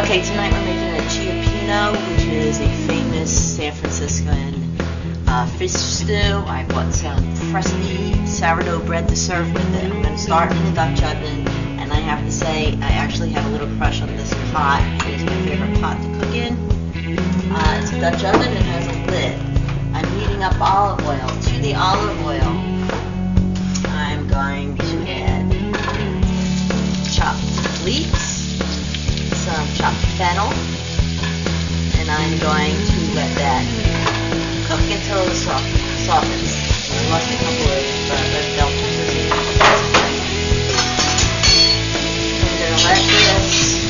Okay, tonight we're making a Cioppino, which is a famous San Franciscan fish stew. I bought some crusty sourdough bread to serve with it. I'm going to start in the Dutch oven, and I have to say I actually have a little crush on this pot. It's my favorite pot to cook in. It's a Dutch oven and has a lid. I'm heating up olive oil. To the olive oil, I'm going to add chopped leeks, some chopped fennel, and I'm going to let that cook until it softens. I lost a couple of red bell peppers in there. I'm going to let this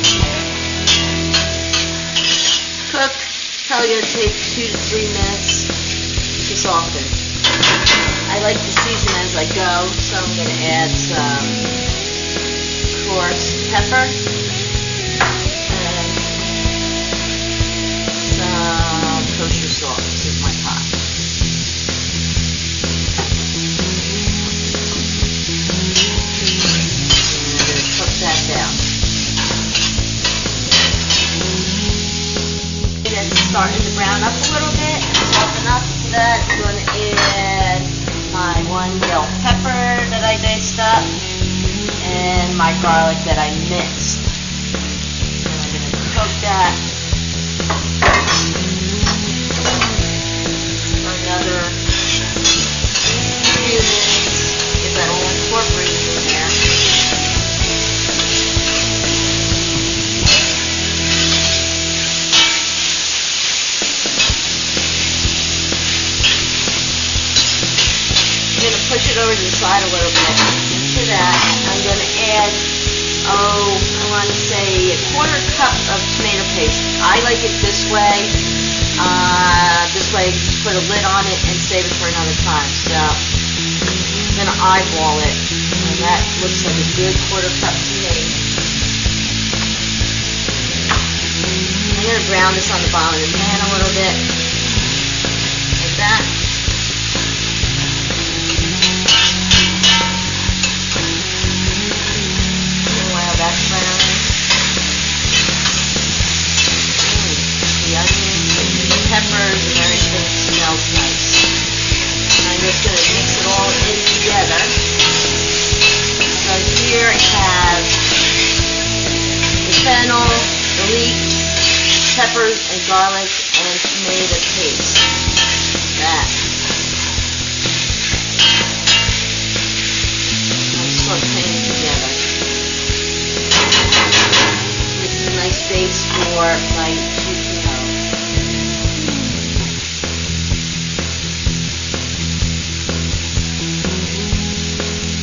cook. Probably going to take 2 to 3 minutes to soften. I like to season as I go, so I'm going to add some coarse pepper and some kosher salt. This is my pot. And I'm going to cook that down. And it's starting to brown up a little bit and soften up. To that, I'm going to add my 1 bell pepper that I diced up and my garlic that I mixed. And I'm going to cook that for another few minutes. Get that all incorporated in there. I'm going to push it over to the side a little bit. To that, I'm going to add, I want to say 1/4 cup of tomato paste. I like it this way. This way, put a lid on it and save it for another time. So, I'm going to eyeball it. And that looks like a good 1/4 cup to me. I'm going to brown this on the bottom of the pan a little bit. Like that. That's browning. The onions, the peppers, and everything smells nice. I'm just going to mix it all in together. So here I have the fennel, the leeks, peppers, and garlic, and tomato paste. That. I'm sauteing it together. Nice base for my Cioppino.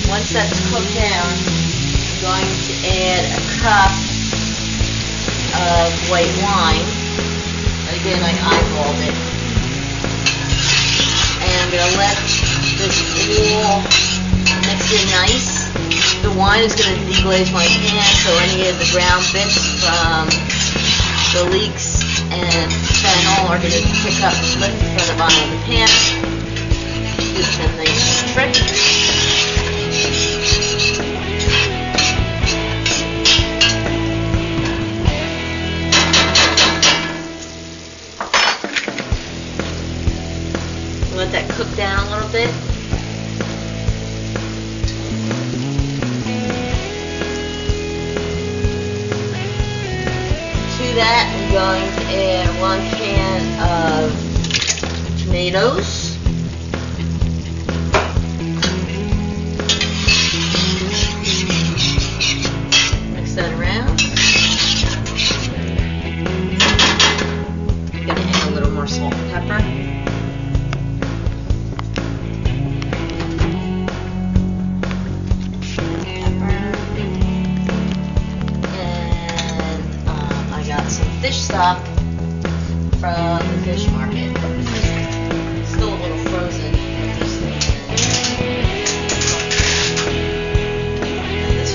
Once that's cooked down, I'm going to add a cup of white wine. Again, I eyeballed it. And I'm going to let this all mix in nice. The wine is going to deglaze my pan, so any of the brown bits from the leeks and fennel are going to pick up lift from the bottom of the pan. Gives it a nice trick. Let that cook down a little bit. That I'm going to add 1 can of tomatoes, mix that around. I'm going to add a little more salt and pepper. Fish stock from the fish market. Still a little frozen. And this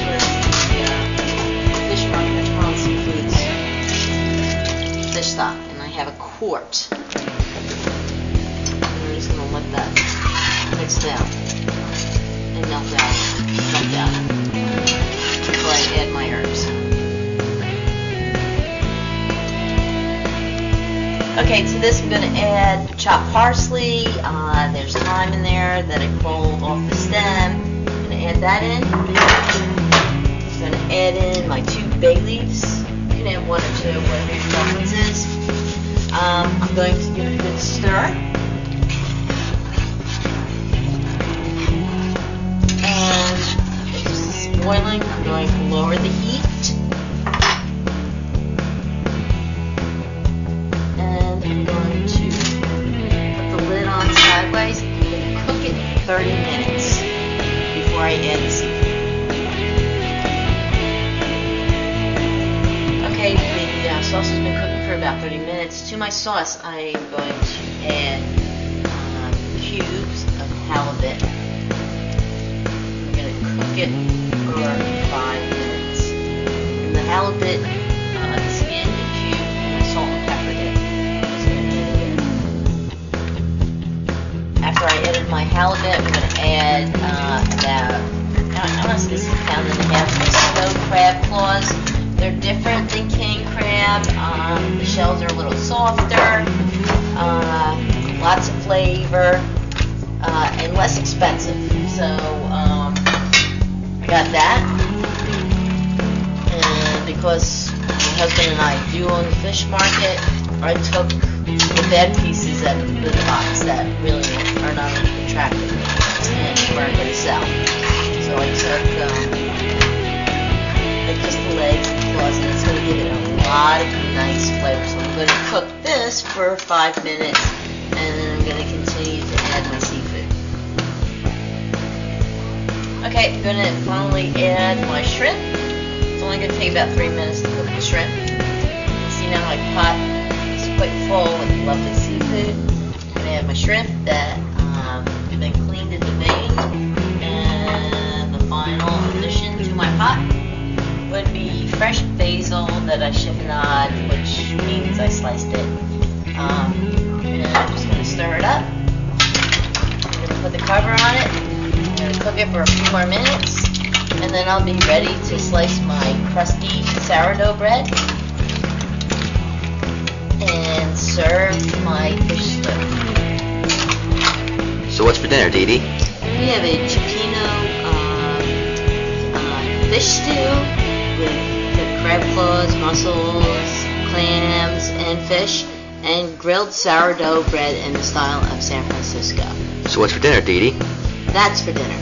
was the fish market at Metropolitan Foods. Fish stock, and I have a quart. And I'm just going to let that mix down and melt out before I add my herbs. Okay, to this I'm going to add chopped parsley. There's thyme in there that I pulled off the stem. I'm going to add that in. I'm going to add in my 2 bay leaves. You can add 1 or 2, whatever your preference is. I'm going to give it a good stir. And it's boiling. I'm going to lower the heat. And I'm going to put the lid on sideways and cook it 30 minutes before I add the seafood. Okay, the sauce has been cooking for about 30 minutes. To my sauce, I'm going to add cubes of halibut. I'm going to cook it for 5 minutes. And the halibut, the skin, the cube, and I salt and peppered it. I'm just going to add it in. After I added my halibut, I'm going to add about, I want to say this is a pound and a half of snow crab claws. They're different than king crab. The shells are a little softer, lots of flavor, and less expensive. So I got that, and because my husband and I do own the fish market, I took the bad pieces out of the box that really are not attractive and weren't going to sell. So I took just the legs and claws, and it's going to give it a lot of nice flavor. So I'm going to cook this for 5 minutes, and then I'm going to continue to add my seafood. Okay, I'm going to finally add my shrimp. It's only going to take about 3 minutes to cook the shrimp. See now my pot is quite full with lovely seafood. I'm going to add my shrimp that have been cleaned and deveined, and the final addition to my pot would be fresh basil that I chiffonade, which means I sliced it. And I'm just going to stir it up. I'm going to put the cover on it. I'm going to cook it for a few more minutes, and then I'll be ready to slice my crusty sourdough bread and serve my fish stew. So what's for dinner, Dee Dee? We have a Cioppino fish stew with the crab claws, mussels, clams, and fish, and grilled sourdough bread in the style of San Francisco. So what's for dinner, Dee Dee? That's for dinner.